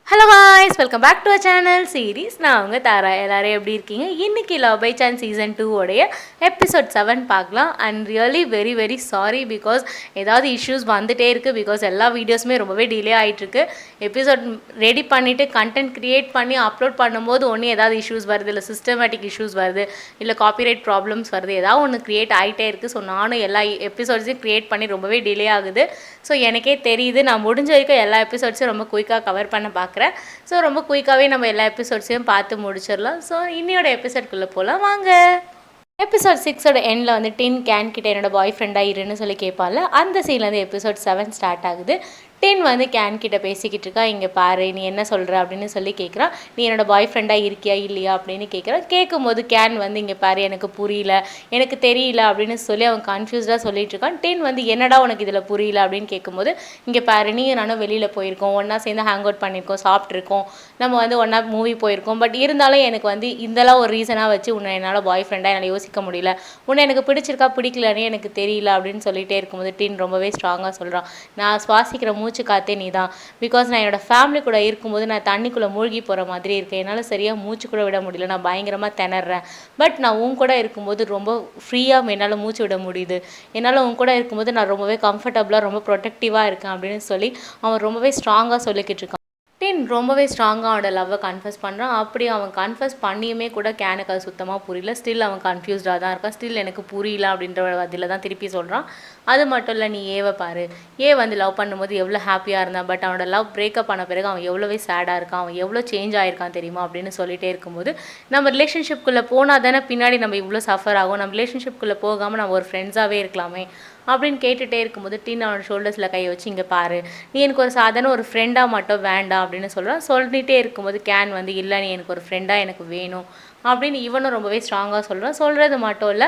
Hello guys, welcome back to a channel series. நான் அவங்க தாரா. எல்லாரும் எப்படி இருக்கீங்க? இன்றைக்கி லவ் பை சான்ஸ் சீசன் 2 உடைய எபிசோட் 7 பார்க்கலாம். And really very very sorry, because ஏதாவது இஷ்யூஸ் வந்துகிட்டே இருக்குது. பிகாஸ் எல்லா வீடியோஸுமே ரொம்பவே டிலே ஆகிட்டுருக்கு. எபிசோட் ரெடி பண்ணிவிட்டு கண்டென்ட் க்ரியேட் பண்ணி அப்லோட் பண்ணும்போது ஒன்று ஏதாவது இஷ்யூஸ் வருது, இல்லை சிஸ்டமேட்டிக் இஷ்யூஸ் வருது, இல்லை காப்பிரைட் ப்ராப்ளம்ஸ் வருது, ஏதாவது ஒன்று க்ரியேட் ஆகிட்டே இருக்குது. ஸோ நானும் எல்லா எபிசோட்ஸையும் க்ரியேட் பண்ணி ரொம்பவே டிலே ஆகுது. ஸோ எனக்கே தெரியுது. நான் முடிஞ்ச வரைக்கும் எல்லா எபிசோட்ஸையும் ரொம்ப குயிக்காக கவர் பண்ண பார்க்குறேன். ஸோ ரொம்ப குயிக்காகவே நம்ம எல்லா எபிசோட்ஸையும் பார்த்து முடிச்சிடலாம். ஸோ இன்னையோட எபிசோட்குள்ளே போகலாம் வாங்க. எபிசோட் 6ஓட எண்டில் வந்து டின் கேன் கிட்ட என்னோட பாய் ஃப்ரெண்டாக இருன்னு சொல்லி கேட்பால. அந்த சீன்லேருந்து எபிசோட் 7 ஸ்டார்ட் ஆகுது. டின் வந்து கேன் கிட்ட பேசிக்கிட்டு இருக்கா. இங்கே பாரு, நீ என்ன சொல்கிற அப்படின்னு சொல்லி கேட்குறான். நீ என்னோட பாய் ஃப்ரெண்டாக இருக்கியா இல்லையா அப்படின்னு கேட்குறான். கேட்கும்போது கேன் வந்து இங்கே பாரு, எனக்கு புரியல, எனக்கு தெரியல அப்படின்னு சொல்லி அவன் கன்ஃபியூஸ்டாக சொல்லிட்டு இருக்கான். டின் வந்து என்னடா உனக்கு இதில் புரியல அப்படின்னு கேட்கும்போது, இங்கே பாரு, நீ நானும் வெளியில் போயிருக்கோம், ஒன்றா சேர்ந்து ஹேங் அவுட் பண்ணியிருக்கோம், சாப்பிட்ருக்கோம், நம்ம வந்து ஒன்றா மூவி போயிருக்கோம். பட் இருந்தாலும் எனக்கு வந்து இதெல்லாம் ஒரு ரீசனாக வச்சு உன்னை என்னால் பாய் ஃப்ரெண்டாக என்னால் யோசிக்க முடியல, உன்னை எனக்கு பிடிச்சிருக்கா பிடிக்கலன்னு எனக்கு தெரியல அப்படின்னு சொல்லிகிட்டே இருக்கும்போது டின் ரொம்பவே ஸ்ட்ராங்காக சொல்கிறான். நான் சுவாசிக்கிற மூச்சு காத்தே நீ தான். பிகாஸ் நான் என்னோடய ஃபேமிலி கூட இருக்கும்போது நான் தண்ணிக்குள்ளே மூழ்கி போகிற மாதிரி இருக்கேன். என்னால் சரியாக மூச்சு கூட விட முடியல, நான் பயங்கரமாக திணறேன். பட் நான் உன் கூட இருக்கும்போது ரொம்ப ஃப்ரீயாக என்னால் மூச்சு விட முடியுது. என்னால் உன் கூட இருக்கும்போது நான் ரொம்பவே கம்ஃபர்டபுளாக ரொம்ப ப்ரொடெக்டிவாக இருக்கேன் அப்படின்னு சொல்லி அவன் ரொம்பவே ஸ்ட்ராங்காக சொல்லிக்கிட்டு இருக்கான். டின் ரொம்பவே ஸ்ட்ராங்காக அவனோட லவ்வை கன்ஃபஸ் பண்ணுறான். அப்படி அவன் கன்ஃபஸ் பண்ணியுமே கூட கேனுக்கு அது சுத்தமாக புரியல. ஸ்டில் அவன் கன்ஃபியூஸ்டாக தான் இருக்கான். ஸ்டில் எனக்கு புரியல அப்படின்ற அதில் தான் திருப்பி சொல்கிறான். அது மட்டும் இல்லை, நீ ஏவை பாரு, வந்து லவ் பண்ணும்போது எவ்வளோ ஹாப்பியாக இருந்தான், பட் அவனோட லவ் பிரேக்கப் பண்ண பிறகு அவன் எவ்வளோவே சேடாக இருக்கான், அவன் எவ்வளோ சேஞ்ச் ஆகிருக்கான் தெரியுமா அப்படின்னு சொல்லிகிட்டே இருக்கும்போது, நம்ம ரிலேஷன்ஷிப்குள்ளே போனால் தானே பின்னாடி நம்ம இவ்வளோ சஃபர் ஆகும், நம்ம ரிலேஷன்ஷிப்குள்ளே போகாமல் நம்ம ஒரு ஃப்ரெண்ட்ஸாகவே இருக்கலாமே அப்படின்னு கேட்டுகிட்டே இருக்கும்போது டின் அவனோட ஷோல்டர்ஸில் கை வச்சு, இங்கே பாரு, நீ எனக்கு ஒரு சாதாரண ஒரு ஃப்ரெண்டாக மட்டும் வேண்டாம் அப்படின்னு சொல்கிறான். சொல்லிகிட்டே இருக்கும்போது கேன் வந்து, இல்லை நீ எனக்கு ஒரு ஃப்ரெண்டாக எனக்கு வேணும் அப்படின்னு இவனும் ரொம்பவே ஸ்ட்ராங்காக சொல்கிறான். சொல்கிறது மட்டும் இல்லை,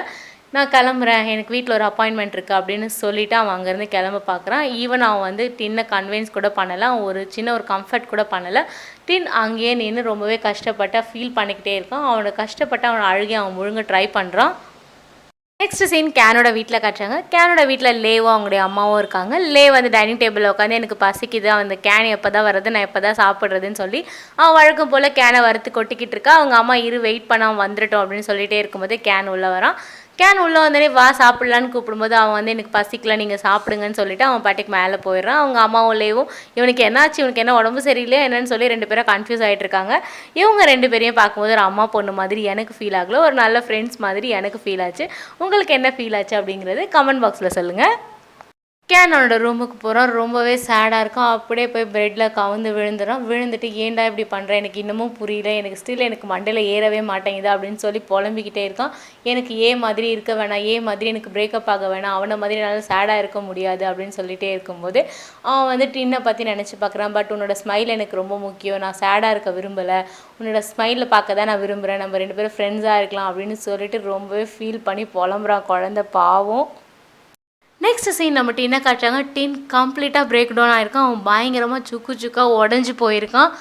நான் கிளம்புறேன், எனக்கு வீட்டில் ஒரு அப்பாயின்மெண்ட் இருக்குது அப்படின்னு சொல்லிவிட்டு அவன் அங்கேருந்து கிளம்ப பார்க்குறான். ஈவன் அவன் வந்து டின்னை கன்வின்ஸ் கூட பண்ணலை, ஒரு சின்ன ஒரு கம்ஃபர்ட் கூட பண்ணலை. டின் அங்கேயே நின்று ரொம்பவே கஷ்டப்பட்டு ஃபீல் பண்ணிக்கிட்டே இருக்கான். அவனோட கஷ்டப்பட்டு அவனை அழுகி அவன் முழுங்க ட்ரை பண்ணுறான். நெக்ஸ்ட் சீன் கேனோட வீட்டில் காட்டுறாங்க. கேனோட வீட்டில் லேவும் அவங்களுடைய அம்மாவும் இருக்காங்க. லே வந்து டைனிங் டேபிளில் உட்காந்து எனக்கு பசிக்குது, அந்த கேன் எப்போ தான் வருது, நான் எப்போ தான் சாப்பிட்றதுன்னு சொல்லி அவன் வழக்கம் போல் கேனை வறுத்து கொட்டிக்கிட்டு இருக்கா. அவங்க அம்மா வெயிட் பண்ண அவன் வந்துட்டோம் அப்படின்னு சொல்லிகிட்டே இருக்கும்போது கேன் உள்ளே வரான். கேன் உள்ளே வந்தோடனே வா சாப்பிட்லான்னு கூப்பிடும்போது அவன் வந்து எனக்கு பசிக்கல, நீங்கள் சாப்பிடுங்கன்னு சொல்லிவிட்டு அவன் பாட்டுக்கு மேலே போயிடுறான். அவங்க அம்மாவும் லேவும் இவனுக்கு என்னாச்சு, இவனுக்கு என்ன உடம்பு சரியில்லை என்னன்னு சொல்லி ரெண்டு பேரும் கன்ஃபியூஸ் ஆகிட்டு இருக்காங்க. இவங்க ரெண்டு பேரையும் பார்க்கும்போது ஒரு அம்மா பொண்ணு மாதிரி எனக்கு ஃபீல் ஆகல, ஒரு நல்ல ஃப்ரெண்ட்ஸ் மாதிரி எனக்கு ஃபீல் ஆச்சு. உங்களுக்கு என்ன ஃபீல் ஆச்சு அப்படிங்கிறது கமெண்ட் பாக்ஸில் சொல்லுங்கள். கேனோட ரூமுக்கு போகிறான். ரொம்பவே சேடாக இருக்கும். அப்படியே போய் பெட்டில் கவுந்து விழுந்துட்டு ஏன்டா இப்படி பண்ணுறேன், எனக்கு இன்னமும் புரியல, எனக்கு ஸ்டில் எனக்கு மண்டையில் ஏறவே மாட்டேங்குது அப்படின்னு சொல்லி புலம்பிக்கிட்டே இருக்கான். எனக்கு மாதிரி இருக்க வேணாம், மாதிரி எனக்கு பிரேக்கப் ஆக வேணாம், அவனை மாதிரி என்னால் சேடாக இருக்க முடியாது அப்படின்னு சொல்லிகிட்டே இருக்கும்போது அவன் வந்து டின்னை பற்றி நினச்சி பார்க்குறான். பட் உன்னோட ஸ்மைல் எனக்கு ரொம்ப முக்கியம், நான் சேடாக இருக்க விரும்பலை, உன்னோட ஸ்மைலில் பார்க்க தான் நான் விரும்புகிறேன், நம்ம ரெண்டு பேரும் ஃப்ரெண்ட்ஸாக இருக்கலாம் அப்படின்னு சொல்லிட்டு ரொம்பவே ஃபீல் பண்ணி புலம்புறான் குழந்த பாவம். நெக்ஸ்ட் சீன் நம்ம டின்னை காட்டுறாங்க. டின் கம்ப்ளீட்டாக பிரேக் டவுன் ஆகிருக்கான். அவன் பயங்கரமாக சுக்காக உடஞ்சி போயிருக்கான்.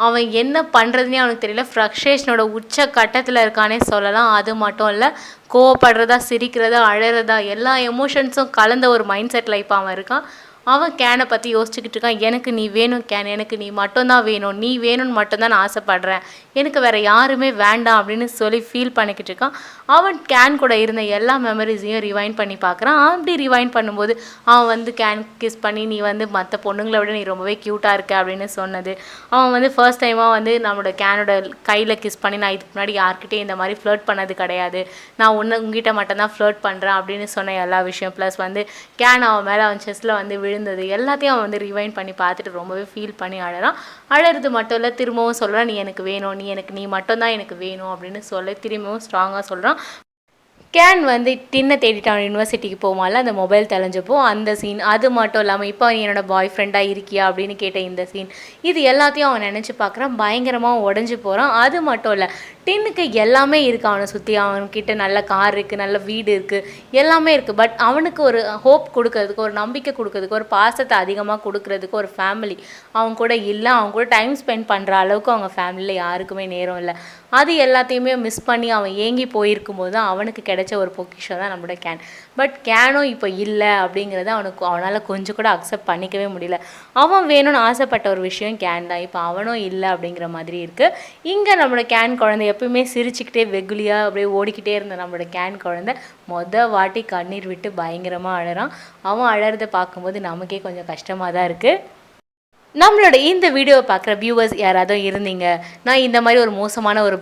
அவன் என்ன பண்ணுறதுனே அவனுக்கு தெரியல. ஃப்ரஸ்ட்ரேஷனோட உச்ச கட்டத்தில் இருக்கானே சொல்லலாம். அது மட்டும் இல்லை, கோவப்படுறதா, சிரிக்கிறதா, அழறதா, எல்லா எமோஷன்ஸும் கலந்த ஒரு மைண்ட் செட்டில் இப்போ அவன் இருக்கான். அவன் கேனை பற்றி யோசிச்சுக்கிட்டு இருக்கான். எனக்கு நீ வேணும் கேன், எனக்கு நீ மட்டும்தான் வேணும், நீ வேணும்னு மட்டும்தான் நான் ஆசைப்பட்றேன், எனக்கு வேறு யாருமே வேண்டாம் அப்படின்னு சொல்லி ஃபீல் பண்ணிக்கிட்டு இருக்கான். அவன் கேன் கூட இருந்த எல்லா மெமரிஸையும் ரிவைண்ட் பண்ணி பார்க்குறான். அப்படி ரிவைண்ட் பண்ணும்போது அவன் வந்து கேன் கிஸ் பண்ணி, நீ வந்து மற்ற பொண்ணுங்களை விட நீ ரொம்பவே க்யூட்டாக இருக்க அப்படின்னு சொன்னது, அவன் வந்து ஃபர்ஸ்ட் டைமாக வந்து நம்மளோட கேனோட கையில் கிஸ் பண்ணி, நான் இதுக்கு முன்னாடி யார்கிட்டையும் இந்த மாதிரி ஃப்ளர்ட் பண்ணது கிடையாது, நான் உங்ககிட்ட மட்டும்தான் ஃப்ளர்ட் பண்ணுறேன் அப்படின்னு சொன்ன எல்லா விஷயம், ப்ளஸ் வந்து கேன் அவன் மேலே அவன் செஸ்ஸில் வந்து விழுந்தது எல்லாத்தையும் அவன் வந்து ரிவைண்ட் பண்ணி பார்த்துட்டு ரொம்பவே ஃபீல் பண்ணி அழறான். அழறது மட்டும் இல்லை, திரும்பவும் சொல்கிறான், நீ எனக்கு வேணும், நீ மட்டும்தான் எனக்கு வேணும் அப்படின்னு சொல்லி திரும்பவும் ஸ்ட்ராங்காக சொல்கிறான். கேன் வந்து டின்னை தேடிட்டு அவன் யூனிவர்சிட்டிக்கு போவான்ல, அந்த மொபைல் தெளிஞ்சப்போ அந்த சீன். அது மட்டும் இல்லாமல் இப்போ நீ என்னோடய பாய் ஃப்ரெண்டாக இருக்கியா அப்படின்னு கேட்ட இந்த சீன், இது எல்லாத்தையும் அவன் நினச்சி பார்க்குறான். பயங்கரமாக உடஞ்சி போகிறான். அது மட்டும் இல்லை, டின்னுக்கு எல்லாமே இருக்குது அவனை சுற்றி. அவன்கிட்ட நல்ல கார் இருக்குது, நல்ல வீடு இருக்குது, எல்லாமே இருக்குது. பட் அவனுக்கு ஒரு ஹோப் கொடுக்கறதுக்கு, ஒரு நம்பிக்கை கொடுக்கறதுக்கு, ஒரு பாசத்தை அதிகமாக கொடுக்கறதுக்கு ஒரு ஃபேமிலி அவன் கூட இல்லை. அவன் கூட டைம் ஸ்பெண்ட் பண்ணுற அளவுக்கு அவங்க ஃபேமிலியில் யாருக்குமே நேரம் இல்லை. அது எல்லாத்தையுமே மிஸ் பண்ணி அவன் ஏங்கி போயிருக்கும் போது தான் அவனுக்கு கிடைச்ச ஒரு பொக்கிஷம் தான் நம்மளோட கேன். பட் கேனும் இப்போ இல்லை அப்படிங்கிறத அவனால் கொஞ்சம் கூட அக்செப்ட் பண்ணிக்கவே முடியல. அவன் வேணும்னு ஆசைப்பட்ட ஒரு விஷயம் கேன் தான், இப்போ அவனும் இல்லை அப்படிங்கிற மாதிரி இருக்குது. இங்கே நம்மளோட கேன் குழந்தை எப்பயுமே சிரிச்சுக்கிட்டே வெகுலியாக அப்படியே ஓடிக்கிட்டே இருந்த நம்மளோட கேன் குழந்தை வாட்டி கண்ணீர் விட்டு பயங்கரமாக அழறான். அவன் அழறதை பார்க்கும்போது நமக்கே கொஞ்சம் கஷ்டமாக தான் இருக்குது. நம்மளோட இந்த வீடியோவை பார்க்குற வியூவர்ஸ் யாராவது இருந்தீங்க, நான் இந்த மாதிரி ஒரு மோசமான ஒரு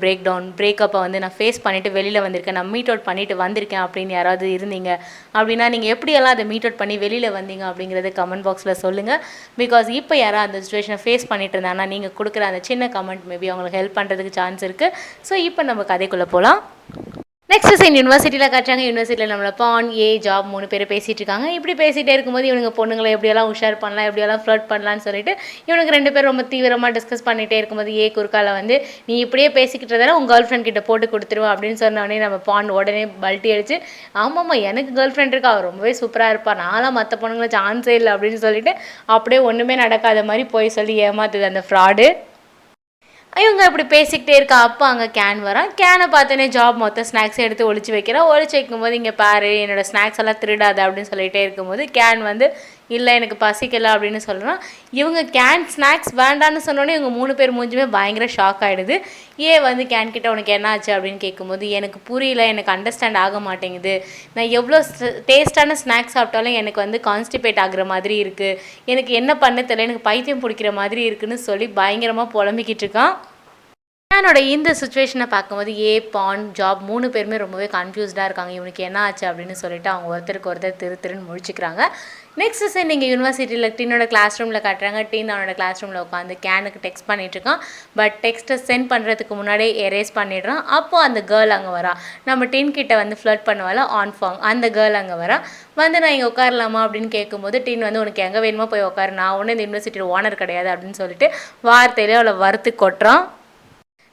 பிரேக்கப்பை வந்து நான் ஃபேஸ் பண்ணிவிட்டு வெளியில் வந்திருக்கேன், நான் மீட் அவுட் பண்ணிவிட்டு வந்திருக்கேன் அப்படின்னு யாராவது இருந்தீங்க அப்படின்னா நீங்கள் எப்படியெல்லாம் அதை மீட் அவுட் பண்ணி வெளியில் வந்தீங்க அப்படிங்கிறத கமெண்ட் பாக்ஸில் சொல்லுங்கள். பிகாஸ் இப்போ யாராவது அந்த சுச்சுவேஷனை ஃபேஸ் பண்ணிட்டு இருந்தாங்கன்னா நீங்கள் கொடுக்குற அந்த சின்ன கமெண்ட் மேபி அவங்களுக்கு ஹெல்ப் பண்ணுறதுக்கு சான்ஸ் இருக்குது. ஸோ இப்போ நம்ம கதைக்குள்ளே போகலாம். நெக்ஸ்ட் சைன் யூனிவர்சிட்டியில் காட்டுறாங்க. யூனிவர்சிட்டியில் நம்மளை பான் ஜாப் 3 பேர் பேசிகிட்டு இருக்காங்க. இப்படி பேசிகிட்டே இருக்கும்போது இவனுங்க பொண்ணுங்களை எப்படியெல்லாம் உஷார் பண்ணலாம், எப்படியெல்லாம் ஃப்ளர்ட் பண்ணலான்னு சொல்லிட்டு இவனுக்கு 2 பேர் ரொம்ப தீவிரமாக டிஸ்கஸ் பண்ணிகிட்டே இருக்கும்போது குறுக்கால வந்து நீ இப்படியே பேசிக்கிட்டதால உங்கள் கேர்ள் ஃப்ரெண்ட் கிட்ட போட்டு கொடுத்துருவோம் அப்படின்னு சொன்னோடனே நம்ம பான் உடனே பல்ட்டி அடிச்சு ஆமாம்மா எனக்கு கேர்ள் ஃப்ரெண்ட் இருக்கா, அவள் ரொம்பவே சூப்பராக இருப்பாள், நான்லாம் மற்ற பொண்ணுங்களை சான்ஸே இல்லை அப்படின்னு சொல்லிட்டு அப்படியே ஒன்றுமே நடக்காத மாதிரி போய் சொல்லி ஏமாத்துது அந்த ஃப்ராடு. இவங்க இப்படி பேசிக்கிட்டே இருக்கா. அப்போ அங்கே கேன் வரான். கேனை பார்த்தோன்னே ஜாப் மொத்தம் ஸ்நாக்ஸ் எடுத்து ஒழிச்சு வைக்கிறான். ஒழிச்சு வைக்கும்போது இங்கே பாரு என்னோடய ஸ்நாக்ஸ் எல்லாம் திருடாத அப்படின்னு சொல்லிகிட்டே இருக்கும்போது கேன் வந்து இல்லை எனக்கு பசிக்கலை அப்படின்னு சொல்கிறான். இவங்க கேன் ஸ்நாக்ஸ் வேண்டான்னு சொன்னோன்னே இவங்க 3 பேர் மூஞ்சுமே பயங்கர ஷாக் ஆகிடுது. வந்து கேன் கிட்ட உனக்கு என்ன ஆச்சு அப்படின்னு கேட்கும்போது எனக்கு புரியல, எனக்கு அண்டர்ஸ்டாண்ட் ஆக மாட்டேங்குது, நான் எவ்வளோ டேஸ்ட்டான ஸ்நாக்ஸ் சாப்பிட்டாலும் எனக்கு வந்து கான்ஸ்டிபேட் ஆகுற மாதிரி இருக்குது, எனக்கு என்ன பண்ண தெரியல, எனக்கு பைத்தியம் பிடிக்கிற மாதிரி இருக்குன்னு சொல்லி பயங்கரமாக புலம்பிக்கிட்டு இருக்கான். கேனோட இந்த சுச்சுவேஷனை பார்க்கும்போது பான் ஜாப் 3 பேருமே ரொம்பவே கன்ஃபியூஸ்டாக இருக்காங்க. இவனுக்கு என்ன ஆச்சு அப்படின்னு சொல்லிட்டு அவங்க ஒருத்தருக்கு ஒருத்தர் திருன்னு முழிச்சுக்கிறாங்க. நெக்ஸ்ட் சைன் நீங்கள் யூனிவர்சிட்டியில் டீனோட கிளாஸ் ரூமில் காட்டுறாங்க. டீன் அவனோட கிளாஸ் ரூமில் உட்காந்து கேனுக்கு டெக்ஸ்ட் பண்ணிகிட்ருக்கான். பட் டெக்ஸ்ட்டை சென்ட் பண்ணுறதுக்கு முன்னாடியே எரேஸ் பண்ணிடுறான். அப்போது அந்த கேர்ள் அங்கே வரா. நம்ம டீன் கிட்ட வந்து ஃப்ளர்ட் பண்ணுவாள் ஆன்ஃபாங், அந்த கேர்ள் அங்கே வரா. வந்து நான் இங்கே உட்காரலாமா அப்படின்னு கேட்கும்போது டீன் வந்து உனக்கு எங்கே வேணுமோ போய் உட்காரு, நான் ஒன்றும் இந்த யூனிவர்சிட்டியில் ஓனர் கிடையாது அப்படின்னு சொல்லிட்டு வார்த்தையிலே அவளை வறுத்து கொட்டுறான்.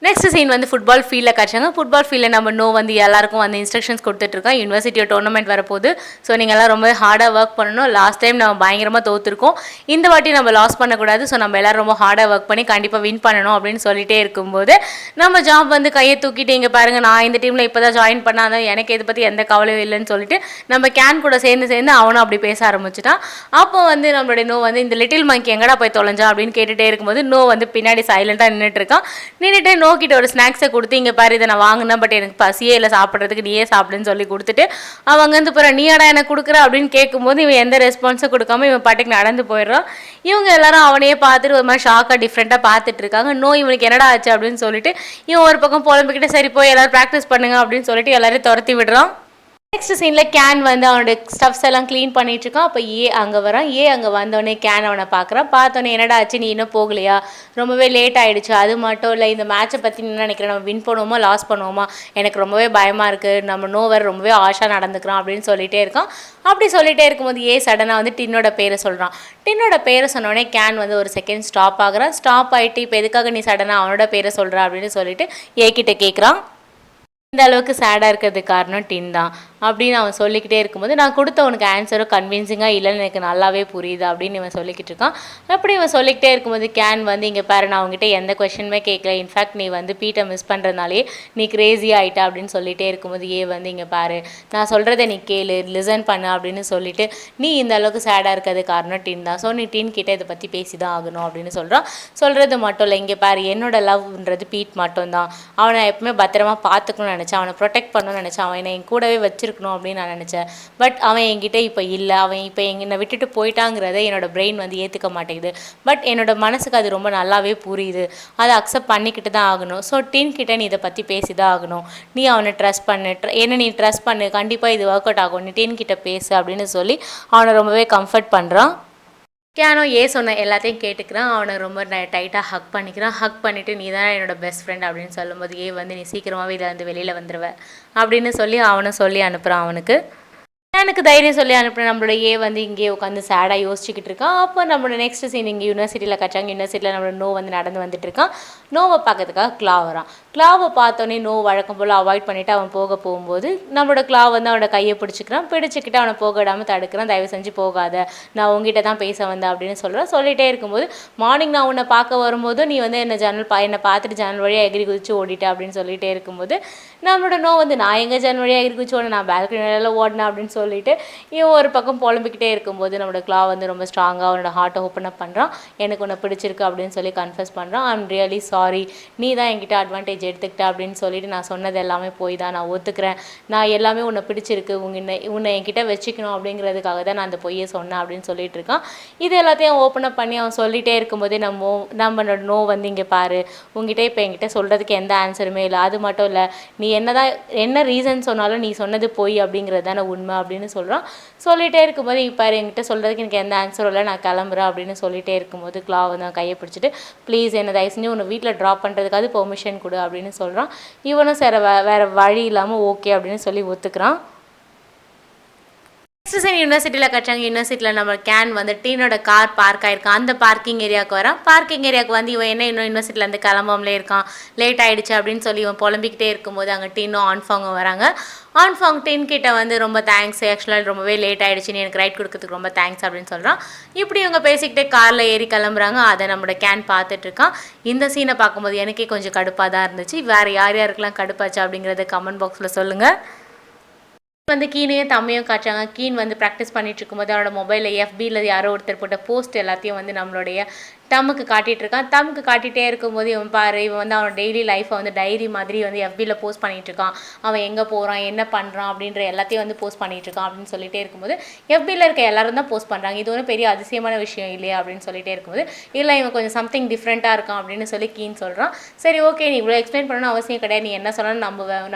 நெக்ஸ்ட் சீன் வந்து ஃபுட்பால் ஃபீல்டில் காய்ச்சாங்க. ஃபுட்பால் ஃபீல்டில் நம்ம வந்து எல்லாருக்கும் வந்து இன்ஸ்ட்ரக்ஷன்ஸ் கொடுத்துட்ருக்கோம். யூனிவர்சிட்டியோட டோர்னமெண்ட் வரப்போகுது. ஸோ நீங்கள் எல்லாம் ரொம்ப ஹார்டாக ஒர்க் பண்ணணும். லாஸ்ட் டைம் நம்ம பயங்கரமாக தோற்றுருக்கோம், இந்த வாட்டி நம்ம லாஸ் பண்ணக்கூடாது. ஸோ நம்ம எல்லோரும் ரொம்ப ஹார்டாக ஒர்க் பண்ணி கண்டிப்பாக வின் பண்ணணும் அப்படின்னு சொல்லிட்டே இருக்கும்போது நம்ம ஜாப் வந்து கையை தூக்கிட்டு இங்கே பாருங்கள் நான் இந்த டீமில் இப்போ தான் ஜாயின் பண்ணாதான் எனக்கு இதை பற்றி எந்த கவலையும் இல்லைன்னு சொல்லிட்டு நம்ம கேன் கூட சேர்ந்து அவனும் அப்படி பேச ஆரம்பிச்சிட்டான். அப்போ வந்து நம்மளுடைய வந்து இந்த லிட்டில் மங்கி எங்கடா போய் தொலைஞ்சா அப்படின்னு கேட்டுகிட்டே இருக்கும்போது வந்து பின்னாடி சைலண்ட்டாக நின்றுட்டு இருக்கான். நின்றுட்டு கிட்ட ஒரு ஸ்நாக்ஸை கொடுத்து இங்கே பாரு இதை நான் வாங்கினேன், பட் எனக்கு பசியே இல்லை சாப்பிட்றதுக்கு, நீயே சாப்பிடுன்னு சொல்லி கொடுத்துட்டு அவங்க வந்து போகிற நீயாடா எனக்கு கொடுக்குற அப்படின்னு கேட்கும்போது இவன் எந்த ரெஸ்பான்ஸும் கொடுக்காம இவன் பாட்டுக்கு நடந்து போயிடுறான். இவங்க எல்லாரும் அவனையே பார்த்துட்டு ஒரு மாதிரி ஷாக்காக டிஃப்ரெண்ட்டாக பார்த்துட்டு இருக்காங்க. இவனுக்கு என்னடா ஆச்சு அப்படின்னு சொல்லிட்டு இவன் ஒரு பக்கம் புலம்பிக்கிட்டு சரி போய் எல்லோரும் ப்ராக்டிஸ் பண்ணுங்க அப்படின்னு சொல்லிட்டு எல்லாரையும் துரத்தி விடுறான். நெக்ஸ்ட் சீனில் கேன் வந்து அவனோட ஸ்டப்ஸ் எல்லாம் க்ளீன் பண்ணிகிட்ருக்கான். அப்போ அங்கே வரான். அங்கே வந்தோடனே கேன் அவனை பார்க்குறான். பார்த்தோன்னே என்னடா ஆச்சு, நீ இன்னும் போகலையா, ரொம்பவே லேட் ஆகிடுச்சு, அது மட்டும் இல்லை இந்த மேட்சை பற்றி என்ன நினைக்கிறேன், நம்ம வின் பண்ணுவோமா லாஸ் பண்ணுவோமா, எனக்கு ரொம்பவே பயமாக இருக்குது, நம்ம நோவர் ரொம்பவே ஆஷாக நடந்துக்கிறான் அப்படின்னு சொல்லிகிட்டே இருக்கான். அப்படி சொல்லிகிட்டே இருக்கும்போது சடனாக வந்து டின்னோட பேரை சொல்கிறான். டின்னோட பேரை சொன்னோடனே கேன் வந்து ஒரு செகண்ட் ஸ்டாப் ஆகுறான். ஸ்டாப் ஆகிட்டு இப்போ எதுக்காக நீ சடனாக அவனோட பேரை சொல்கிற அப்படின்னு சொல்லிட்டு கிட்ட கேட்குறான். இந்த அளவுக்கு சேடாக இருக்கிறதுக்கு காரணம் டின் தான் அப்படின்னு அவன் சொல்லிக்கிட்டே இருக்கும்போது நான் கொடுத்த உனக்கு ஆன்சரும் கன்வின்சிங்காக இல்லைன்னு எனக்கு நல்லாவே புரியுது அப்படின்னு இவன் சொல்லிக்கிட்டு இருக்கான். அப்படி இவன் சொல்லிக்கிட்டே இருக்கும்போது கேன் வந்து இங்கே பாரு நான் அவங்ககிட்ட எந்த கொஷனுமே கேட்கல, இன்ஃபேக்ட் நீ வந்து பீட்டை மிஸ் பண்ணுறதுனாலே நீ கிரேஸி ஆகிட்டா அப்படின்னு சொல்லிகிட்டே இருக்கும்போது வந்து இங்கே பாரு நான் சொல்கிறத நீ கேளு, லிசன் பண்ணு அப்படின்னு சொல்லிட்டு நீ இந்த அளவுக்கு சேடாக இருக்கிறது காரணம் டின் தான். ஸோ நீ டின் கிட்டே இதை பற்றி பேசி தான் ஆகணும் அப்படின்னு சொல்கிறான். சொல்கிறது மட்டும் இல்லை, இங்கே பாரு என்னோட லவ்ன்றது பீட் மட்டும்தான், அவனை எப்பவுமே பத்திரமா பார்த்துக்கணும்னு நினச்சேன், அவனை ப்ரொடெக்ட் பண்ணணும்னு நினச்சேன், அவன் என்னை என் கூடவே வச்சிருக்கணும் அப்படின்னு நான் நினச்சேன். பட் அவன் என்கிட்ட இப்போ இல்லை, அவன் இப்போ என்னை விட்டுட்டு போயிட்டாங்கிறத என்னோட பிரெயின் வந்து ஏற்றுக்க மாட்டேங்குது. பட் என்னோட மனசுக்கு அது ரொம்ப நல்லாவே புரியுது, அதை அக்செப்ட் பண்ணிக்கிட்டு தான் ஆகணும். ஸோ டீன் கிட்ட நீ இதை பற்றி பேசி தான் ஆகணும், நீ அவனை ட்ரஸ்ட் பண்ணு, என்ன நீ ட்ரஸ்ட் பண்ணு, கண்டிப்பாக இது ஒர்க் அவுட் ஆகும், நீ டீன் கிட்ட பேசு அப்படின்னு சொல்லி அவனை ரொம்பவே கம்ஃபர்ட் பண்ணுறான். கேனோ சொன்ன எல்லாத்தையும் கேட்டுக்கிறான். அவனை ரொம்ப டைட்டாக ஹக் பண்ணிக்கிறான். ஹக் பண்ணிவிட்டு நீ தான் என்னோட பெஸ்ட் ஃப்ரெண்ட் அப்படின்னு சொல்லும்போது வந்து நீ சீக்கிரமாகவே இதில் வந்து வெளியில் வந்துடுவ அப்படின்னு சொல்லி அவனை சொல்லி அனுப்புகிறான். அவனுக்கு எனக்கு தைரியம் சொல்லி அனுப்புகிறேன். நம்மளோட வந்து இங்கேயே உட்காந்து சேடாக யோசிச்சுக்கிட்டு இருக்கான். அப்போ நம்மளோட நெக்ஸ்ட் சீன் இங்கே யூனிவர்சிட்டியில் காய்ச்சாங்க. யூனிவர்சிட்டியில் நம்மளோட வந்து நடந்து வந்துட்டு இருக்கான். நோவை பார்க்கறதுக்காக கிளா வரான். கிளாவை பார்த்தோன்னே நோ வழக்கம் போல் அவாய்ட் பண்ணிவிட்டு அவன் போகும்போது நம்மளோட கிளாவ் வந்து அவனோட கையை பிடிச்சிக்கிட்டு அவனை போக விடாமல் தடுக்கிறான். தயவு செஞ்சு போகாத, நான் உங்ககிட்ட தான் பேச வந்தேன் அப்படின்னு சொல்லிகிட்டே இருக்கும்போது மார்னிங் நான் உன்னை பார்க்க வரும்போது நீ வந்து என்னை பார்த்துட்டு ஜன்னல் வழியாக எகிரி குதிச்சு ஓடிட்ட அப்படின்னு சொல்லிகிட்டே இருக்கும்போது நம்மளோட நோ வந்து நான் எங்கே ஜன்னல் வழியாக எகிரி குதிச்சு ஓடினேன், நான் பால்கனியில் ஓடினேன் அப்படின்னு சொல்லிட்டு இவன் ஒரு பக்கம் புலம்பிக்கிட்டே இருக்கும்போது நம்மளோட கிளா வந்து ரொம்ப ஸ்ட்ராங்காக அவனோட ஹார்ட்டை ஓப்பன் அப் பண்ணுறான். எனக்கு உன்னை பிடிச்சிருக்கு அப்படின்னு சொல்லி கன்ஃபஸ் பண்ணுறான். ஐம் ரியலி சாரி, நீ தான் என்கிட்ட அட்வான்டேஜ் எடுத்துக்கிட்ட அப்படின்னு சொல்லிட்டு நான் சொன்னது எல்லாமே போய் தான், நான் ஒத்துக்கிறேன், நான் எல்லாமே உன்னை பிடிச்சிருக்கு, உன்னை என்கிட்ட வச்சுக்கணும் அப்படிங்கிறதுக்காக தான் நான் அந்த பொய்யை சொன்னேன் அப்படின்னு சொல்லிட்டு இருக்கான். இது எல்லாத்தையும் ஓப்பன் அப் பண்ணி அவன் சொல்லிகிட்டே இருக்கும்போதே நம்மளோட நோ வந்து இங்கே பாரு, உங்ககிட்ட இப்போ என்கிட்ட சொல்கிறதுக்கு எந்த ஆன்சருமே இல்லை, அது மட்டும் இல்லை நீ என்ன ரீசன் சொன்னாலும் நீ சொன்னது போய் அப்படிங்கிறது தானே உண்மை அப்படின்னு சொல்கிறான். சொல்லிகிட்டே இருக்கும்போது இப்போ என்கிட்ட சொல்கிறதுக்கு எனக்கு எந்த ஆன்சரும் இல்லை, நான் கிளம்புறேன் அப்படின்னு சொல்லிகிட்டே இருக்கும்போது கிளா வந்து கையை பிடிச்சிட்டு ப்ளீஸ் என்னை தயவு செஞ்சு உன்னை வீட்டில் ட்ராப் பண்ணுறதுக்காவது பெர்மிஷன் கொடு அப்படின்னு சொல்கிறான். இவனும் சரி வேறு வழி இல்லாமல் ஓகே அப்படின்னு சொல்லி ஒத்துக்கிறான். நெக்ஸ்ட் சைன் யூனிவர்சிட்டியில் கட்டுறாங்க. யூனிவர்சிட்டியில் நம்ம கேன் வந்து டீனோட கார் பார்க் ஆகிருக்கான். அந்த பார்க்கிங் ஏரியாவுக்கு வரான். பார்க்கிங் ஏரியாவுக்கு வந்து இவன் என்ன இன்னும் யூனிவர்சிட்டியிலேருந்து கிளம்பாமலே இருக்கான், லேட் ஆகிடுச்சு அப்படின்னு சொல்லி இவன் புலம்பிக்கிட்டே இருக்கும்போது அங்கே டீனும் ஆன்ஃபாங்க வராங்க. ஆன்ஃபாங் டீன் கிட்ட வந்து ரொம்ப தேங்க்ஸ், ஆக்சுவலாக ரொம்பவே லேட் ஆகிடுச்சு, எனக்கு ரைட் கொடுக்கறதுக்கு ரொம்ப தேங்க்ஸ் அப்படின்னு சொல்கிறான். இப்படி இவங்க பேசிக்கிட்டே காரில் ஏறி கிளம்புறாங்க. அதை நம்மளோட கேன் பார்த்துட்ருக்கான். இந்த சீனை பார்க்கும்போது எனக்கே கொஞ்சம் கடுப்பாக தான் இருந்துச்சு. வேறு யாருக்கெல்லாம் கடுப்பாச்சு அப்படிங்கிறத கமெண்ட் பாக்ஸில் சொல்லுங்கள். வந்து கீனையும் தம்மையும் காட்டுறாங்க. கீன் வந்து ப்ராக்டிஸ் பண்ணிட்டு இருக்கும்போது அவனோட மொபைலில் எஃபியில் யாரோ ஒருத்தர் போட்ட போஸ்ட் எல்லாத்தையும் வந்து நம்மளுடைய டம்முக்கு காட்டிகிட்டு இருக்கான். டம்முக்கு காட்டிகிட்டே இருக்கும்போது இவன் பாரு, இவன் வந்து அவன் டெய்லி லைஃப்பை வந்து டைரி மாதிரி வந்து எஃபியில் போஸ்ட் பண்ணிகிட்டு இருக்கான். அவன் எங்கே போகிறான், என்ன பண்ணுறான் அப்படின்ற எல்லாத்தையும் வந்து போஸ்ட் பண்ணிகிட்டு இருக்கான் அப்படின்னு சொல்லிகிட்டே இருக்கும்போது எஃபியில் இருக்க எல்லாரும் தான் போஸ்ட் பண்ணுறாங்க, இது ஒன்றும் பெரிய அதிசயமான விஷயம் இல்லையா அப்படின்னு சொல்லிகிட்டே இருக்கும்போது இல்லை இவன் கொஞ்சம் சம்திங் டிஃப்ரெண்ட்டாக இருக்கான் அப்படின்னு சொல்லி கீன் சொல்கிறான். சரி ஓகே, நீ இவ்வளோ எக்ஸ்பிளைன் பண்ணணும் அவசியம் கிடையாது, நீ என்ன சொன்னாலும்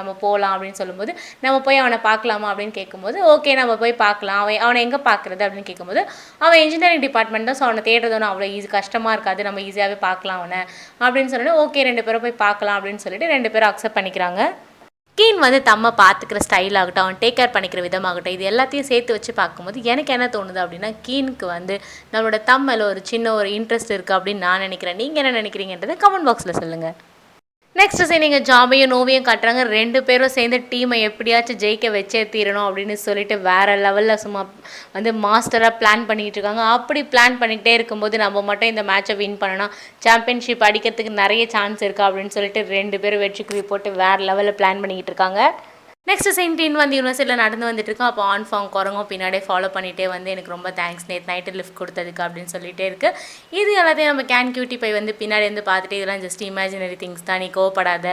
நம்ம போகலாம் அப்படின்னு சொல்லும்போது நம்ம போய் அவனை பார்க்கலாமா அப்படின்னு கேட்கும்போது ஓகே நம்ம போய் பார்க்கலாம். அவனை எங்கே பார்க்குறது அப்படின்னு கேட்கும்போது அவன் இன்ஜினியரிங் டிபார்ட்மெண்ட் தான், ஸோ அவனை தேடுறது ஒன்றும் அவ்வளோ கஷ்டமாக இருக்காது, நம்ம ஈஸியாகவே பார்க்கலாம் அவனை அப்படின்னு சொல்லிட்டு ஓகே 2 பேரும் போய் பார்க்கலாம் அப்படின்னு சொல்லிட்டு 2 பேரும் அக்செப்ட் பண்ணிக்கிறாங்க. கீன் வந்து தம்மை பார்த்துக்கிற ஸ்டைல் ஆகட்டும், அவன் டேக் கேர் பண்ணிக்கிற விதமாகட்டும், இது எல்லாத்தையும் சேர்த்து வச்சு பார்க்கும்போது எனக்கு என்ன தோணுது அப்படின்னா கீனுக்கு வந்து நம்மளோட தம்மில் ஒரு சின்ன ஒரு இன்ட்ரெஸ்ட் இருக்குது அப்படின்னு நான் நினைக்கிறேன். நீங்கள் என்ன நினைக்கிறீங்கன்றதை கமெண்ட் பாக்ஸில் சொல்லுங்கள். நெக்ஸ்ட் சரி நீங்கள் ஜாபையும் நோவையும் காட்டுறாங்க. 2 பேரும் சேர்ந்து டீமை எப்படியாச்சும் ஜெயிக்க வச்சே தீரணும் அப்படின்னு சொல்லிட்டு வேறு லெவலில் சும்மா வந்து மாஸ்டராக பிளான் பண்ணிக்கிட்டு இருக்காங்க. அப்படி பிளான் பண்ணிக்கிட்டே இருக்கும்போது நம்ம மட்டும் இந்த மேட்சை வின் பண்ணணும், சாம்பியன்ஷிப் அடிக்கிறதுக்கு நிறைய சான்ஸ் இருக்கா அப்படின்னு சொல்லிட்டு 2 பேரும் வெற்றிக்குறி போட்டு வேறு லெவலில் பிளான் பண்ணிக்கிட்டு இருக்காங்க. நெக்ஸ்ட் செயின்டீன் வந்து யூனிவர்சிட்டியில் நடந்து வந்துட்டு இருக்கோம். அப்போ ஆன்ஃபாங் குரங்கும் பின்னாடியே ஃபாலோ பண்ணிகிட்டே வந்து எனக்கு ரொம்ப தேங்க்ஸ் நேற்று நைட்டு லிஃப்ட் கொடுத்ததுக்கு அப்படின்னு சொல்லிகிட்டே இருக்குது. இது எல்லாத்தையும் நம்ம கேன் கியூட்டி போய் வந்து பின்னாடி வந்து பார்த்துட்டு இதெல்லாம் ஜஸ்ட் இமேஜினரி திங்ஸ் தான், நீ கோவப்படாத,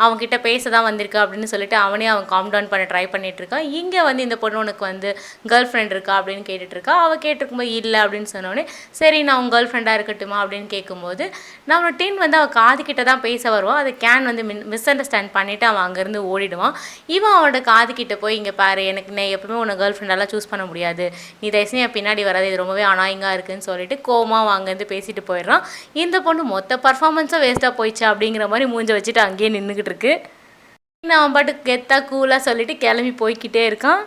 அவங்ககிட்ட பேச தான் வந்திருக்கு அப்படின்னு சொல்லிட்டு அவனே அவன் காம் டவுன் பண்ண ட்ரை பண்ணிகிட்ருக்கான். இங்கே வந்து இந்த பொண்ணு உனக்கு வந்து கேர்ள் ஃப்ரெண்ட் இருக்கா அப்படின்னு கேட்டுட்ருக்கா. அவள் கேட்டிருக்கும்போது இல்லை அப்படின்னு சொன்னோடனே சரி நான் உங்கள் கேர்ள் ஃப்ரெண்டாக இருக்கட்டுமா அப்படின்னு கேட்கும்போது நம்மளோட டீன் வந்து அவள் காதுகிட்ட தான் பேச வருவான். அதை கேன் வந்து மிஸ் அண்டர்ஸ்டாண்ட் பண்ணிவிட்டு அவன் அங்கேருந்து ஓடிடுவான். இவன் அவனோட காது கிட்ட போய் இங்கே பாரு, எனக்கு நான் எப்பவுமே உன்னை கேர்ள் ஃப்ரெண்டெல்லாம் சூஸ் பண்ண முடியாது, நீ தயவுசெய்து என் பின்னாடி வராது, இது ரொம்பவே அனாயிங்காக இருக்குன்னு சொல்லிட்டு கோவமாக அங்கேருந்து பேசிட்டு போயிடுறான். இந்த பொண்ணு மொத்த பர்ஃபார்மன்ஸும் வேஸ்ட்டாக போயிடுச்சா அப்படிங்கிற மாதிரி மூஞ்ச வச்சுட்டு அங்கேயே நின்றுக்கிட்டு இருக்கு. அவன் பாட்டு கெத்தாக கூலாக சொல்லிட்டு கிளம்பி போய்கிட்டே இருக்கான்.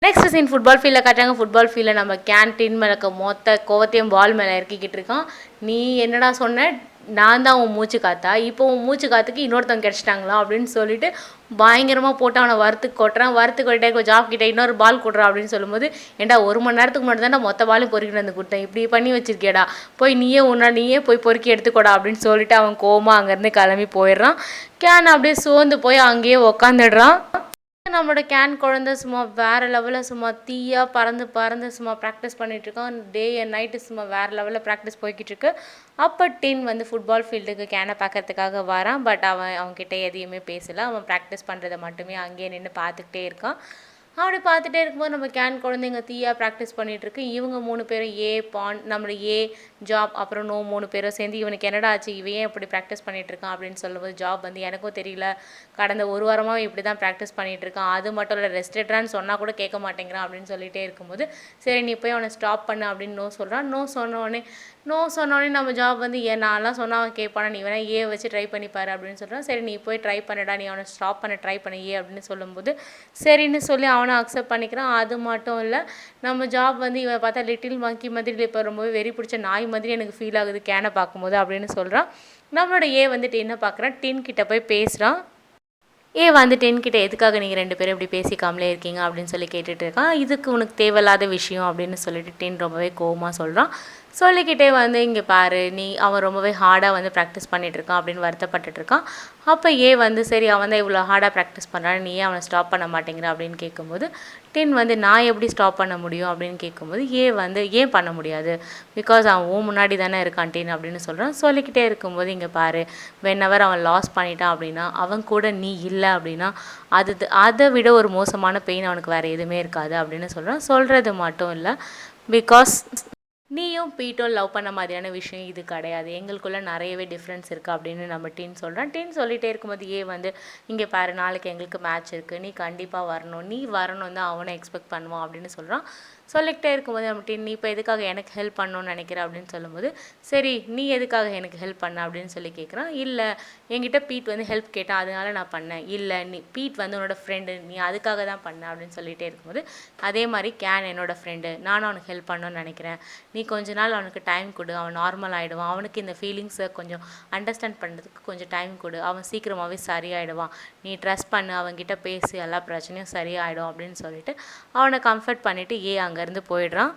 நெக்ஸ்ட் சீன் ஃபுட்பால் ஃபீல்டில் காட்டுறாங்க. ஃபுட்பால் ஃபீல்டில் நம்ம கேன்டீன் மேலே மொத்த கோவத்தையும் பால் மேலே இறக்கிக்கிட்டு இருக்கான். நீ என்னடா சொன்ன, நான் தான் உன் மூச்சு காத்தா, இப்போ உன் மூச்சு காத்துக்கு இன்னொருத்தவங்க கிடச்சிட்டாங்களா அப்படின்னு சொல்லிட்டு பயங்கரமாக போட்டு அவனை வறுத்துக்கு கொட்டிட்டே ஜாப் கிட்டே இன்னொரு பால் கொடுறான் அப்படின்னு சொல்லும்போது ஏன்டா 1 மணி நேரத்துக்கு முன்னாடி தான் மொத்த பாலும் பொறுக்கிட்டு வந்து கொடுத்தேன், இப்படி பண்ணி வச்சிருக்கேடா, போய் நீயே போய் பொறுக்கி எடுத்துக்கூடா அப்படின்னு சொல்லிட்டு அவன் கோவமாக அங்கேருந்து கிளம்பி போயிடுறான். கேன் அப்படியே சோர்ந்து போய் அங்கேயே உக்காந்துடுறான். நம்மளோட கேன் குழந்தை சும்மா வேறு லெவலில் சும்மா தீயாக பறந்து சும்மா ப்ராக்டிஸ் பண்ணிகிட்ருக்கான். டே அண்ட் நைட்டு சும்மா வேறு லெவலில் ப்ராக்டிஸ் போய்கிட்டுருக்கு. அப்போ டின் வந்து ஃபுட்பால் ஃபீல்டுக்கு கேனை பார்க்கறதுக்காக வரான். பட் அவன்கிட்ட எதையுமே பேசலை. அவன் ப்ராக்டிஸ் பண்ணுறதை மட்டுமே அங்கேயே நின்று பார்த்துக்கிட்டே இருக்கான். அப்படி பார்த்துட்டே இருக்கும்போது நம்ம கேன் குழந்தைங்க தீயாக ப்ராக்டிஸ் பண்ணிகிட்ருக்கு. இவங்க 3 பேரும் நம்மளோட ஜாப் அப்புறம் 3 பேரும் சேர்ந்து இவனுக்கு என்னடா ஆச்சு, இவன் ஏன் இப்படி ப்ராக்டிஸ் பண்ணிகிட்ருக்கான் அப்படின்னு சொல்லும்போது ஜாப் வந்து எனக்கும் தெரியல, கடந்த 1 வாரமாக இப்படி தான் ப்ராக்டிஸ் பண்ணிகிட்ருக்கான், அது மட்டும் இல்லை ரெஸ்ட் எடுறான்னு சொன்னால் கூட கேட்க மாட்டேங்கிறான் அப்படின்னு சொல்லிகிட்டே இருக்கும்போது சரி நீ போய் அவனை ஸ்டாப் பண்ணு அப்படின்னு சொல்கிறான். நோ சொன்னோடனே நம்ம ஜாப் வந்து நான்லாம் சொன்னால் அவன் கேட்பானா, நீ வேணா வச்சு ட்ரை பண்ணிப்பாரு அப்படின்னு சொல்கிறான். சரி நீ போய் ட்ரை பண்ணுடா, நீ அவனை ஸ்டாப் பண்ண ட்ரை பண்ண அப்படின்னு சொல்லும்போது சரின்னு சொல்லி அவனை அக்செப்ட் பண்ணிக்கிறான். அது மட்டும் இல்லை, நம்ம ஜாப் வந்து இவன் பார்த்தா லிட்டில் மங்கி மாதிரி இப்போ ரொம்பவே வெறி பிடிச்ச நாய் மாதிரி எனக்கு ஃபீல் ஆகுது கேனை பார்க்கும்போது அப்படின்னு சொல்கிறான். நம்மளோட வந்துட்டு என்ன பார்க்குறான், டின் கிட்ட போய் பேசுகிறான். வந்து டென்கிட்ட எதுக்காக நீங்கள் 2 பேரும் இப்படி பேசிக்காமலே இருக்கீங்க அப்படின்னு சொல்லி கேட்டுட்டு இருக்கான். இதுக்கு உனக்கு தேவையில்லாத விஷயம் அப்படின்னு சொல்லிட்டு டென் ரொம்பவே கோவமாக சொல்கிறான். சொல்லிக்கிட்டே வந்து இங்கே பாரு, அவன் ரொம்பவே ஹார்டாக வந்து ப்ராக்டிஸ் பண்ணிகிட்ருக்கான் அப்படின்னு வருத்தப்பட்டுட்ருக்கான். அப்போ வந்து சரி, அவன் தான் இவ்வளோ ஹார்டாக ப்ராக்டிஸ் பண்ணுறான்னு நீ அவனை ஸ்டாப் பண்ண மாட்டேங்கிற அப்படின்னு கேட்கும்போது டென் வந்து நான் எப்படி ஸ்டாப் பண்ண முடியும் அப்படின்னு கேட்கும்போது வந்து ஏன் பண்ண முடியாது, பிகாஸ் அவன் முன்னாடி தானே இருக்கான் டென் அப்படின்னு சொல்கிறான். சொல்லிக்கிட்டே இருக்கும்போது இங்கே பாரு, வென்னவர் அவன் லாஸ் பண்ணிட்டான் அப்படின்னா அவன் கூட நீ இல்லை அப்படின்னா அதை விட ஒரு மோசமான பெயின் அவனுக்கு வேறு எதுவுமே இருக்காது அப்படின்னு சொல்கிறான். சொல்கிறது மட்டும் இல்லை, பிகாஸ் நீயும் பீட்டும் லவ் பண்ண மாதிரியான விஷயம் இது கிடையாது, எங்களுக்குள்ளே நிறையவே டிஃப்ரென்ஸ் இருக்குது அப்படின்னு நம்ம டீன் சொல்கிறான். டீன் சொல்லிகிட்டே இருக்கும்போது வந்து இங்கே பாரு, நாளைக்கு எங்களுக்கு மேட்ச் இருக்குது, நீ கண்டிப்பாக வரணும், நீ வரணும் தான் அவனை எக்ஸ்பெக்ட் பண்ணுவான் அப்படின்னு சொல்கிறான். சொல்லிக்கிட்டே இருக்கும்போது நம்ம டீன், நீ இப்போ எதுக்காக எனக்கு ஹெல்ப் பண்ணணும்னு நினைக்கிற அப்படின்னு சொல்லும்போது சரி, நீ எதுக்காக எனக்கு ஹெல்ப் பண்ண அப்படின்னு சொல்லி கேட்குறான். இல்லை, என்கிட்ட பீட் வந்து ஹெல்ப் கேட்டான் அதனால நான் பண்ணேன். இல்லை, நீ பீட் வந்து உன்னோட ஃப்ரெண்டு, நீ அதுக்காக தான் பண்ண அப்படின்னு சொல்லிகிட்டே இருக்கும்போது அதே மாதிரி கேன் என்னோடய ஃப்ரெண்டு, நானும் அவனுக்கு ஹெல்ப் பண்ணணும்னு நினைக்கிறேன், நீ கொஞ்ச நாள் அவனுக்கு டைம் கொடு, அவன் நார்மல் ஆகிடுவான், அவனுக்கு இந்த ஃபீலிங்ஸை கொஞ்சம் அண்டர்ஸ்டாண்ட் பண்ணுறதுக்கு கொஞ்சம் டைம் கொடு, அவன் சீக்கிரமாகவே சரியாயிடுவான், நீ ட்ரஸ்ட் பண்ணு, அவன்கிட்ட பேசி எல்லா பிரச்சனையும் சரியாயிடும் அப்படின்னு சொல்லிட்டு அவனை கம்ஃபர்ட் பண்ணிவிட்டு அங்கேருந்து போயிடுறான்.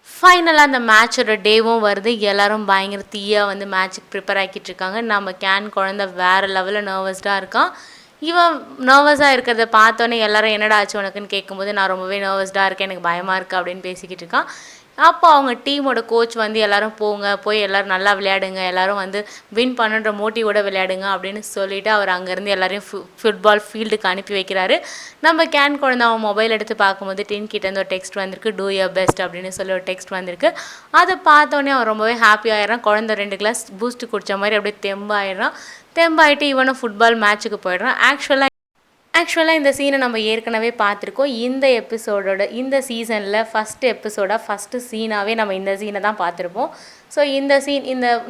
ஃபைனலாக அந்த மேட்சோட டேவும் வருது. எல்லோரும் பயங்கர தீயாக வந்து மேட்ச்சுக்கு ப்ரிப்பேர் ஆக்கிட்டு இருக்காங்க. நம்ம கேன் குழந்தை வேறு லெவலில் நர்வஸ்டாக இருக்கான். இவன் நர்வஸாக இருக்கிறத பார்த்தோன்னே எல்லாரும் என்னடா ஆச்சு உனக்குன்னு கேட்கும்போது நான் ரொம்பவே நர்வஸ்டாக இருக்கேன், எனக்கு பயமாக இருக்குது அப்படின்னு பேசிக்கிட்டு இருக்கான். அப்போ அவங்க டீமோட கோச் வந்து எல்லோரும் போய் எல்லோரும் நல்லா விளையாடுங்க, எல்லோரும் வந்து வின் பண்ணுன்ற மோட்டிவோட விளையாடுங்க அப்படின்னு சொல்லிவிட்டு அவர் அங்கேருந்து எல்லோரையும் ஃபுட்பால் ஃபீல்டுக்கு அனுப்பி வைக்கிறாரு. நம்ம கேன் குழந்தை அவன் மொபைல் எடுத்து பார்க்கும்போது டீன் கிட்டேருந்து ஒரு டெக்ஸ்ட் வந்திருக்கு, டூ யுவர் பெஸ்ட் அப்படின்னு சொல்லி ஒரு டெக்ஸ்ட் வந்திருக்கு. அதை பார்த்தோன்னே அவன் ரொம்பவே ஹாப்பி ஆகிடுறான். குழந்தை 2 கிளாஸ் பூஸ்ட்டு குடித்த மாதிரி அப்படியே தெம்பாயிட்டு இவனும் ஃபுட்பால் மேட்ச்சுக்கு போயிடுறான். ஆக்சுவலாக இந்த சீனை நம்ம ஏற்கனவே பார்த்துருக்கோம். இந்த சீசனில் ஃபஸ்ட்டு சீனாகவே நம்ம இந்த சீனை தான் பார்த்துருப்போம். ஸோ இந்த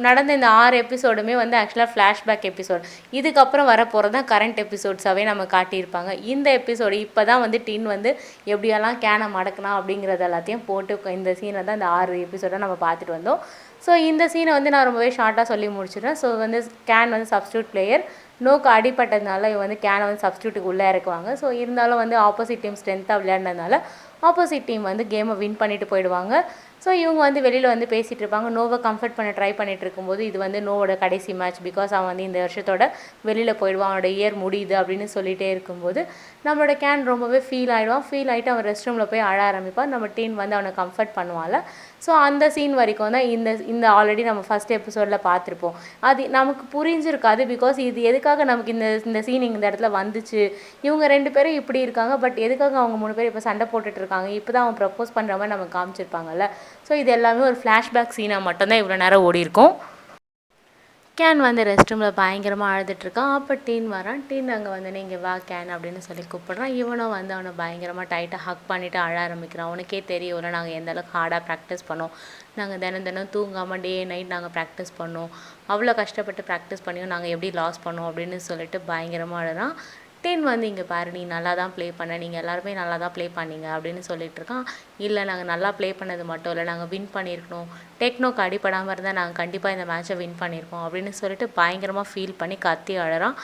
நடந்த இந்த 6 எபிசோடுமே வந்து ஆக்சுவலாக ஃப்ளாஷ்பேக் எபிசோட். இதுக்கப்புறம் வரப்போகிறது தான் கரண்ட் எபிசோட்ஸாகவே நம்ம காட்டியிருப்பாங்க. இந்த எபிசோடு இப்போ தான் வந்து டின் வந்து எப்படியெல்லாம் கேனை மடக்கலாம் அப்படிங்கிறது எல்லாத்தையும் போட்டு இந்த சீனை தான் இந்த 6 எபிசோடாக நம்ம பார்த்துட்டு வந்தோம். ஸோ இந்த சீனை வந்து நான் ரொம்பவே ஷார்ட்டாக சொல்லி முடிச்சிடுறேன். ஸோ வந்து கேன் வந்து சப்ஸ்டியூட் பிளேயர், நோக்கு அடிப்பட்டதுனால இவன் வந்து கேனை வந்து சப்ஸ்டியூட்டுக்கு உள்ளே இறக்குவாங்க. ஸோ இருந்தாலும் வந்து ஆப்போசிட் டீம் ஸ்ட்ரென்த்தாக விளையாடினதுனால ஆப்போசிட் டீம் வந்து கேமை வின் பண்ணிட்டு போயிடுவாங்க. ஸோ இவங்க வந்து வெளியில் வந்து பேசிகிட்டு இருப்பாங்க. நோவை கம்ஃபர்ட் பண்ண ட்ரை பண்ணிகிட்டு இருக்கும்போது இது வந்து நோவோட கடைசி மேட்ச், பிகாஸ் அவன் வந்து இந்த வருஷத்தோட வெளியில் போயிடுவான், அவனோட இயர் முடியுது அப்படின்னு சொல்லிகிட்டே இருக்கும்போது நம்மளோட கேன் ரொம்பவே ஃபீல் ஆகிட்டு அவன் ரெஸ்ட் ரூமில் போய் அழ ஆரம்பிப்பான். நம்ம டீம் வந்து அவனை கம்ஃபர்ட் பண்ணுவாள். ஸோ அந்த சீன் வரைக்கும் தான் இந்த ஆல்ரெடி நம்ம ஃபஸ்ட் எபிசோடில் பார்த்துருப்போம். அது நமக்கு புரிஞ்சிருக்காது, பிகாஸ் இது எதுக்காக நமக்கு இந்த சீன் இந்த இடத்துல வந்துச்சு, இவங்க 2 பேரும் இப்படி இருக்காங்க, பட் எதுக்காக அவங்க 3 பேர் இப்போ சண்டை போட்டுட்டு இருக்காங்க, இப்போ தான் அவன் ப்ரப்போஸ் பண்ணுற மாதிரி நமக்கு காமிச்சிருப்பாங்கல்ல. ஸோ இது எல்லாமே ஒரு ஃப்ளாஷ்பேக் சீனாக மட்டும்தான் இவ்வளோ நேரம் ஓடி இருக்கும். கேன் வந்து ரெஸ்ட் ரூமில் பயங்கரமாக அழுதுட்ருக்கான். அப்போ டீன் வரான். டீன் அங்கே வந்து நீங்கள் வா கேன் அப்படின்னு சொல்லி கூப்பிட்றான். இவனும் வந்து அவனை பயங்கரமாக டைட்டாக ஹக் பண்ணிவிட்டு அழ ஆரம்பிக்கிறான். அவனுக்கே தெரியும் நாங்கள் எந்த அளவுக்கு ஹார்டாக ப்ராக்டிஸ் பண்ணோம், நாங்கள் தினம் தூங்காமல் டே நைட் நாங்கள் ப்ராக்டிஸ் பண்ணோம், அவ்வளோ கஷ்டப்பட்டு ப்ராக்டிஸ் பண்ணியும் நாங்கள் எப்படி லாஸ் பண்ணோம் அப்படின்னு சொல்லிட்டு பயங்கரமாக அழுறான். டென் வந்து இங்கே பாரு, நீ நல்லா தான் ப்ளே பண்ண, நீங்கள் எல்லாருமே நல்லா தான் ப்ளே பண்ணீங்க அப்படின்னு சொல்லிட்டு இருக்கான். இல்லை, நாங்கள் நல்லா ப்ளே பண்ணது மட்டும் இல்லை, நாங்கள் வின் பண்ணியிருக்கணும், டெக்னோக்கு அடிப்படாமல் இருந்தால் நாங்கள் கண்டிப்பாக இந்த மேட்சை வின் பண்ணியிருக்கோம் அப்படின்னு சொல்லிட்டு பயங்கரமாக ஃபீல் பண்ணி கத்தி அழறான்.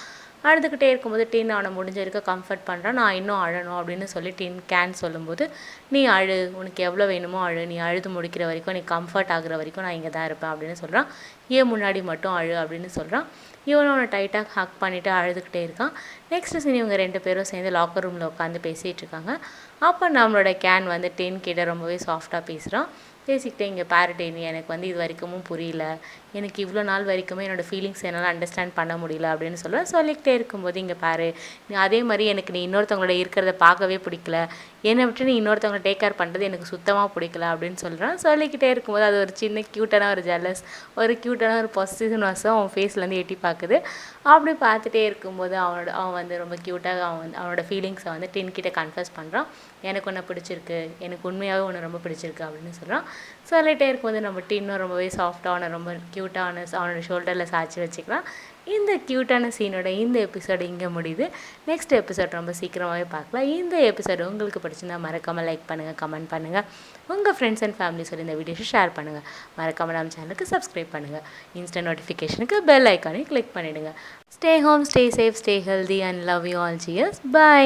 அழுதுகிட்டே இருக்கும்போது டீன் அவனை முடிஞ்ச வரைக்கும் கம்ஃபர்ட் பண்ணுறான். நான் இன்னும் அழணும் அப்படின்னு சொல்லி டீன் கேன் சொல்லும்போது நீ அழு, உனக்கு எவ்வளோ வேணுமோ அழு, நீ அழுது முடிக்கிற வரைக்கும், நீ கம்ஃபர்ட் ஆகுற வரைக்கும் நான் இங்கே தான் இருப்பேன் அப்படின்னு சொல்கிறான். முன்னாடி மட்டும் அழு அப்படின்னு சொல்கிறான். இவனும் அவனை டைட்டாக ஹக் பண்ணிவிட்டு அழுதுகிட்டே இருக்கான். நெக்ஸ்ட் சீன் இவங்க 2 பேரும் சேர்ந்து லாக்கர் ரூமில் உட்காந்து பேசிகிட்டு இருக்காங்க. அப்போ நம்மளோட கேன் வந்து டென் கிட்ட ரொம்பவே சாஃப்டாக பேசுகிறான். பேசிக்கிட்டே இங்கே பாருட்டே, நீ எனக்கு வந்து இது வரைக்கும் புரியல, எனக்கு இவ்வளோ நாள் வரைக்குமே என்னோடய ஃபீலிங்ஸ் என்னால் அண்டர்ஸ்டாண்ட் பண்ண முடியல அப்படின்னு சொல்லிக்கிட்டே இருக்கும்போது இங்கே பாரு, நீ அதே மாதிரி எனக்கு நீ இன்னொருத்தவங்களோட இருக்கிறத பார்க்கவே பிடிக்கல, என்னை விட்டு நீ இன்னொருத்தவங்களை டேக் கேர் பண்ணுறது எனக்கு சுத்தமாக பிடிக்கல அப்படின்னு சொல்கிறான். சொல்லிக்கிட்டே இருக்கும்போது அது ஒரு சின்ன க்யூட்டான ஒரு ஜெலஸ், ஒரு க்யூட்டான ஒரு பொசிஷனஸும் அவன் ஃபேஸ்லேருந்து எட்டி பார்க்குது. அப்படி பார்த்துட்டே இருக்கும்போது அவன் வந்து ரொம்ப க்யூட்டாக அவனோட ஃபீலிங்ஸை வந்து டென் கிட்ட கன்ஃபஸ் பண்ணுறான். எனக்கு ஒன்று பிடிச்சிருக்கு, எனக்கு உண்மையாகவே ஒன்று ரொம்ப பிடிச்சிருக்கு அப்படின்னு சொல்கிறான். சொல்லிகிட்டே இருக்கும்போது நம்ம டீனும் ரொம்பவே சாஃப்டாக அவனை ரொம்ப க்யூட்டாக அவனோட ஷோல்டரில் சாய்ச்சி வச்சுக்கலாம். இந்த க்யூட்டான சீனோட இந்த எபிசோடு இங்கே முடியுது. நெக்ஸ்ட் எபிசோட் ரொம்ப சீக்கிரமாகவே பார்க்கலாம். இந்த எபிசோடு உங்களுக்கு பிடிச்சிருந்தா மறக்காமல் லைக் பண்ணுங்கள், கமெண்ட் பண்ணுங்கள், உங்கள் ஃப்ரெண்ட்ஸ் அண்ட் ஃபேமிலிஸோட இந்த வீடியோஸை ஷேர் பண்ணுங்கள். மறக்காமல் நம்ம சேனலுக்கு சப்ஸ்கிரைப் பண்ணுங்கள். இன்ஸ்டன்ட் நோட்டிஃபிகேஷனுக்கு பெல் ஐக்கானே கிளிக் பண்ணிவிடுங்க. Stay home, stay safe, stay healthy and love you all. Cheers, by.